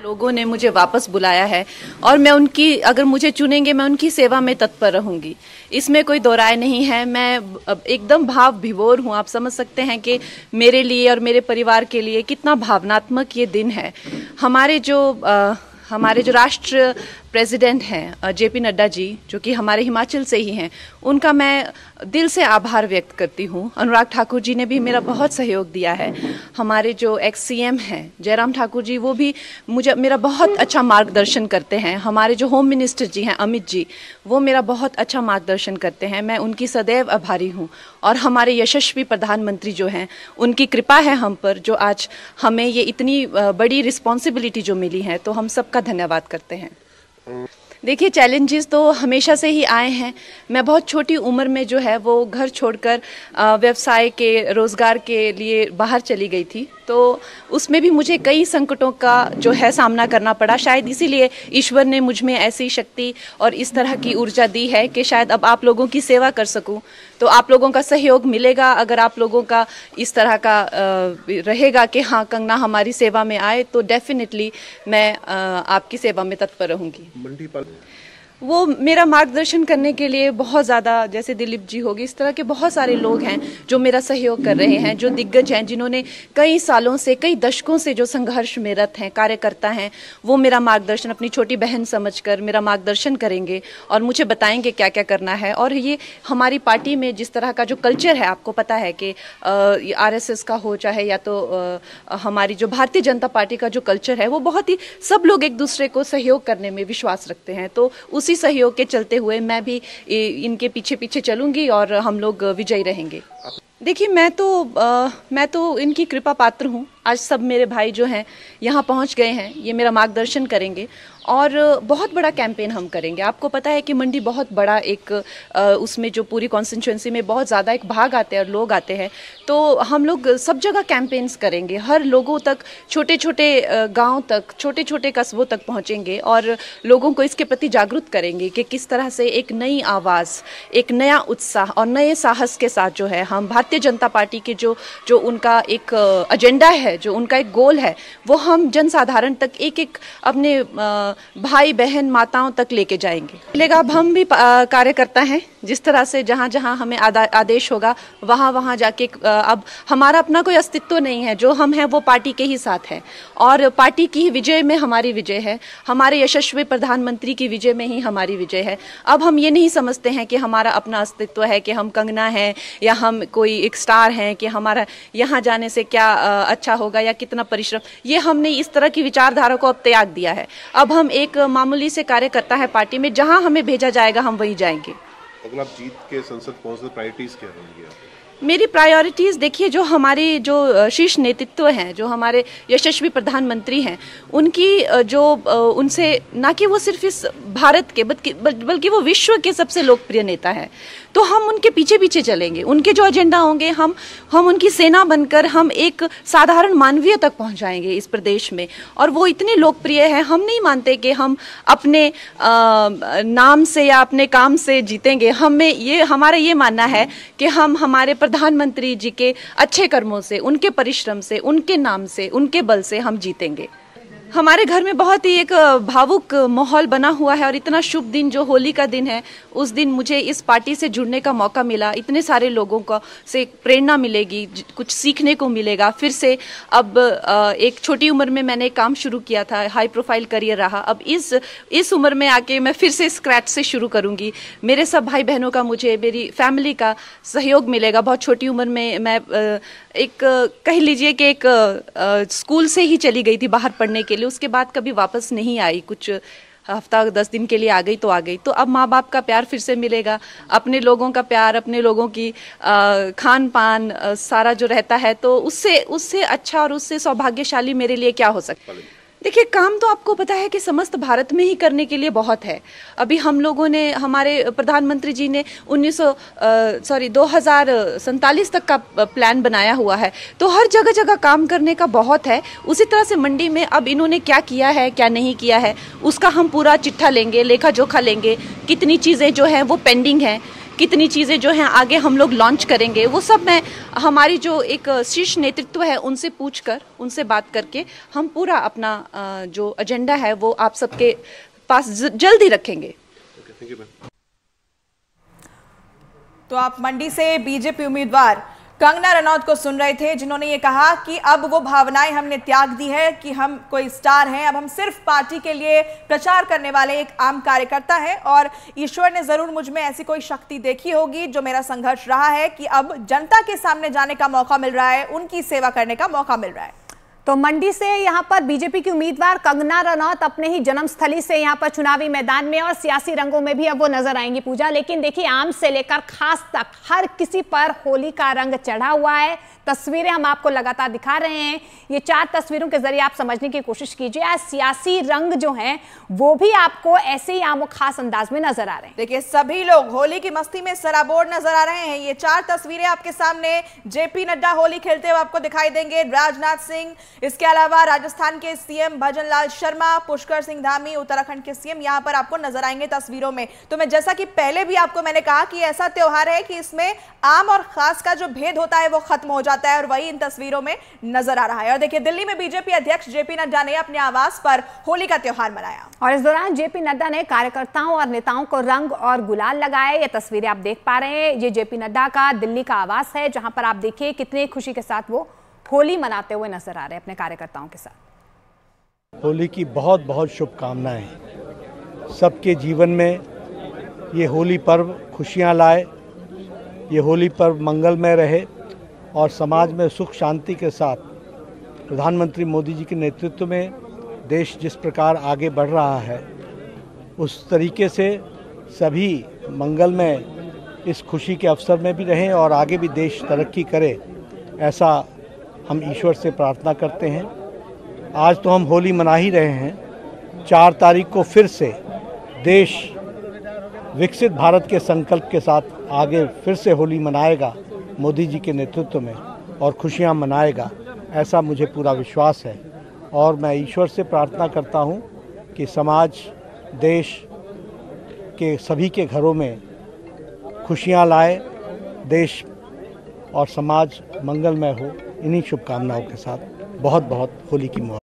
लोगों ने मुझे वापस बुलाया है और मैं उनकी, अगर मुझे चुनेंगे मैं उनकी सेवा में तत्पर रहूंगी, इसमें कोई दो राय नहीं है। मैं एकदम भाव विभोर हूँ। आप समझ सकते हैं कि मेरे लिए और मेरे परिवार के लिए कितना भावनात्मक ये दिन है। हमारे जो राष्ट्र प्रेसिडेंट हैं जेपी नड्डा जी, जो कि हमारे हिमाचल से ही हैं, उनका मैं दिल से आभार व्यक्त करती हूँ। अनुराग ठाकुर जी ने भी मेरा बहुत सहयोग दिया है। हमारे जो एक्स सीएम हैं जयराम ठाकुर जी, वो भी मेरा बहुत अच्छा मार्गदर्शन करते हैं। हमारे जो होम मिनिस्टर जी हैं अमित जी, वो मेरा बहुत अच्छा मार्गदर्शन करते हैं। मैं उनकी सदैव आभारी हूँ। और हमारे यशस्वी प्रधानमंत्री जो हैं, उनकी कृपा है हम पर, जो आज हमें ये इतनी बड़ी रिस्पॉन्सिबिलिटी जो मिली है, तो हम सबका धन्यवाद करते हैं। देखिए, चैलेंजेस तो हमेशा से ही आए हैं। मैं बहुत छोटी उम्र में जो है वो घर छोड़कर व्यवसाय के, रोज़गार के लिए बाहर चली गई थी, तो उसमें भी मुझे कई संकटों का जो है सामना करना पड़ा। शायद इसीलिए ईश्वर ने मुझ में ऐसी शक्ति और इस तरह की ऊर्जा दी है कि शायद अब आप लोगों की सेवा कर सकूं। तो आप लोगों का सहयोग मिलेगा, अगर आप लोगों का इस तरह का रहेगा कि हाँ कंगना हमारी सेवा में आए, तो डेफिनेटली मैं आपकी सेवा में तत्पर रहूंगी। वो मेरा मार्गदर्शन करने के लिए बहुत ज़्यादा, जैसे दिलीप जी होगी, इस तरह के बहुत सारे लोग हैं जो मेरा सहयोग कर रहे हैं, जो दिग्गज हैं, जिन्होंने कई सालों से, कई दशकों से जो संघर्ष में रत हैं, कार्यकर्ता हैं, वो मेरा मार्गदर्शन अपनी छोटी बहन समझकर मेरा मार्गदर्शन करेंगे और मुझे बताएंगे क्या क्या करना है। और ये हमारी पार्टी में जिस तरह का जो कल्चर है, आपको पता है कि RSS का हो चाहे या तो हमारी जो भारतीय जनता पार्टी का जो कल्चर है, वो बहुत ही, सब लोग एक दूसरे को सहयोग करने में विश्वास रखते हैं। तो उसी सहयोग के चलते हुए मैं भी इनके पीछे पीछे चलूंगी और हम लोग विजयी रहेंगे। देखिए, मैं तो इनकी कृपा पात्र हूँ। आज सब मेरे भाई जो हैं यहाँ पहुँच गए हैं, ये मेरा मार्गदर्शन करेंगे और बहुत बड़ा कैंपेन हम करेंगे। आपको पता है कि मंडी बहुत बड़ा एक उसमें जो पूरी कॉन्स्टिट्यूंसी में बहुत ज़्यादा एक भाग आते हैं और लोग आते हैं, तो हम लोग सब जगह कैंपेन्स करेंगे, हर लोगों तक, छोटे छोटे गांव तक, छोटे छोटे कस्बों तक पहुंचेंगे और लोगों को इसके प्रति जागरूक करेंगे कि किस तरह से एक नई आवाज़, एक नया उत्साह और नए साहस के साथ जो है हम भारतीय जनता पार्टी के जो उनका एक एजेंडा है, जो उनका एक गोल है, वो हम जनसाधारण तक, एक एक अपने भाई बहन माताओं तक लेके जाएंगे। मिलेगा, अब हम भी कार्यकर्ता हैं, जिस तरह से जहाँ जहाँ हमें आदेश होगा वहाँ वहाँ जाके, अब हमारा अपना कोई अस्तित्व नहीं है, जो हम हैं वो पार्टी के ही साथ हैं और पार्टी की विजय में हमारी विजय है, हमारे यशस्वी प्रधानमंत्री की विजय में ही हमारी विजय है। अब हम ये नहीं समझते हैं कि हमारा अपना अस्तित्व है, कि हम कंगना हैं या हम कोई एक स्टार हैं, कि हमारा यहाँ जाने से क्या अच्छा होगा या कितना परिश्रम, ये हमने इस तरह की विचारधारा को अब त्याग दिया है। अब हम एक मामूली से कार्यकर्ता है पार्टी में, जहां हमें भेजा जाएगा हम वहीं जाएंगे। अगर आप जीत के संसद पहुंचते, प्रायोरिटीज क्या होंगी? मेरी प्रायोरिटीज़ देखिए, जो हमारी जो शीर्ष नेतृत्व हैं, जो हमारे यशस्वी प्रधानमंत्री हैं, उनकी जो उनसे ना कि वो सिर्फ इस भारत के बल्कि वो विश्व के सबसे लोकप्रिय नेता हैं, तो हम उनके पीछे पीछे चलेंगे। उनके जो एजेंडा होंगे, हम उनकी सेना बनकर हम एक साधारण मानवीय तक पहुंचाएंगे इस प्रदेश में। और वो इतने लोकप्रिय हैं, हम नहीं मानते कि हम अपने नाम से या अपने काम से जीतेंगे। हमारा ये मानना है कि हम हमारे प्रधानमंत्री जी के अच्छे कर्मों से, उनके परिश्रम से, उनके नाम से, उनके बल से हम जीतेंगे। हमारे घर में बहुत ही एक भावुक माहौल बना हुआ है और इतना शुभ दिन जो होली का दिन है, उस दिन मुझे इस पार्टी से जुड़ने का मौका मिला। इतने सारे लोगों को से प्रेरणा मिलेगी, कुछ सीखने को मिलेगा। फिर से अब एक छोटी उम्र में मैंने काम शुरू किया था, हाई प्रोफाइल करियर रहा। अब इस उम्र में आके मैं फिर से स्क्रैच से शुरू करूँगी। मेरे सब भाई बहनों का, मुझे मेरी फैमिली का सहयोग मिलेगा। बहुत छोटी उम्र में मैं एक कह लीजिए कि एक स्कूल से ही चली गई थी बाहर पढ़ने के लिए, उसके बाद कभी वापस नहीं आई। कुछ हफ्ता 10 दिन के लिए आ गई तो आ गई। तो अब माँ बाप का प्यार फिर से मिलेगा, अपने लोगों का प्यार, अपने लोगों की खान पान सारा जो रहता है, तो उससे अच्छा और उससे सौभाग्यशाली मेरे लिए क्या हो सकता है। देखिए, काम तो आपको पता है कि समस्त भारत में ही करने के लिए बहुत है। अभी हम लोगों ने, हमारे प्रधानमंत्री जी ने 2047 तक का प्लान बनाया हुआ है, तो हर जगह जगह काम करने का बहुत है। उसी तरह से मंडी में अब इन्होंने क्या किया है, क्या नहीं किया है, उसका हम पूरा चिट्ठा लेंगे, लेखा जोखा लेंगे, कितनी चीज़ें जो हैं वो पेंडिंग हैं, कितनी चीज़ें जो हैं आगे हम लोग लॉन्च करेंगे, वो सब मैं हमारी जो एक शीर्ष नेतृत्व है उनसे पूछकर, उनसे बात करके हम पूरा अपना जो एजेंडा है वो आप सबके पास जल्दी रखेंगे। Thank you ma'am. तो आप मंडी से बीजेपी उम्मीदवार कंगना रनौत को सुन रहे थे, जिन्होंने ये कहा कि अब वो भावनाएं हमने त्याग दी है कि हम कोई स्टार हैं, अब हम सिर्फ पार्टी के लिए प्रचार करने वाले एक आम कार्यकर्ता हैं और ईश्वर ने जरूर मुझ में ऐसी कोई शक्ति देखी होगी जो मेरा संघर्ष रहा है कि अब जनता के सामने जाने का मौका मिल रहा है, उनकी सेवा करने का मौका मिल रहा है। तो मंडी से यहां पर बीजेपी की उम्मीदवार कंगना रनौत अपने ही जन्मस्थली से यहां पर चुनावी मैदान में और सियासी रंगों में भी अब वो नजर आएंगी पूजा। लेकिन देखिए, आम से लेकर खास तक हर किसी पर होली का रंग चढ़ा हुआ है। तस्वीरें हम आपको लगातार दिखा रहे हैं। ये 4 तस्वीरों के जरिए आप समझने की कोशिश कीजिए। आज सियासी रंग जो हैं वो भी आपको ऐसे ही आम और खास अंदाज में नजर आ रहे हैं। देखिए, सभी लोग होली की मस्ती में सराबोर नजर आ रहे हैं। ये 4 तस्वीरें आपके सामने, जेपी नड्डा होली खेलते हुए आपको दिखाई देंगे, राजनाथ सिंह, इसके अलावा राजस्थान के सीएम भजन लाल शर्मा, पुष्कर सिंह धामी, उत्तराखंड के सीएम यहां पर आपको नजर आएंगे तस्वीरों में। तो मैं जैसा कि पहले भी आपको मैंने कहा कि ऐसा त्योहार है कि इसमें आम और खास का जो भेद होता है वो खत्म हो जाता है और वही इन तस्वीरों में नजर आ रहा है। और देखिए, दिल्ली में बीजेपी अध्यक्ष जेपी नड्डा ने अपने आवास पर होली का त्योहार मनाया और इस दौरान जेपी नड्डा ने कार्यकर्ताओं और नेताओं को रंग और गुलाल लगाए। ये तस्वीरें आप देख पा रहे हैं, ये जेपी नड्डा का दिल्ली का आवास है, जहां पर आप देखिए कितनी खुशी के साथ वो होली मनाते हुए नजर आ रहे हैं अपने कार्यकर्ताओं के साथ। होली की बहुत बहुत शुभकामनाएं। सबके जीवन में ये होली पर्व खुशियां लाए, ये होली पर्व मंगलमय रहे और समाज में सुख शांति के साथ प्रधानमंत्री मोदी जी के नेतृत्व में देश जिस प्रकार आगे बढ़ रहा है, उस तरीके से सभी मंगलमय इस खुशी के अवसर में भी रहें और आगे भी देश तरक्की करे, ऐसा हम ईश्वर से प्रार्थना करते हैं। आज तो हम होली मना ही रहे हैं, 4 तारीख को फिर से देश विकसित भारत के संकल्प के साथ आगे फिर से होली मनाएगा मोदी जी के नेतृत्व में और खुशियां मनाएगा, ऐसा मुझे पूरा विश्वास है। और मैं ईश्वर से प्रार्थना करता हूं कि समाज, देश के सभी के घरों में खुशियां लाए, देश और समाज मंगलमय हो। इन्हीं शुभकामनाओं के साथ बहुत बहुत होली की मुबारक।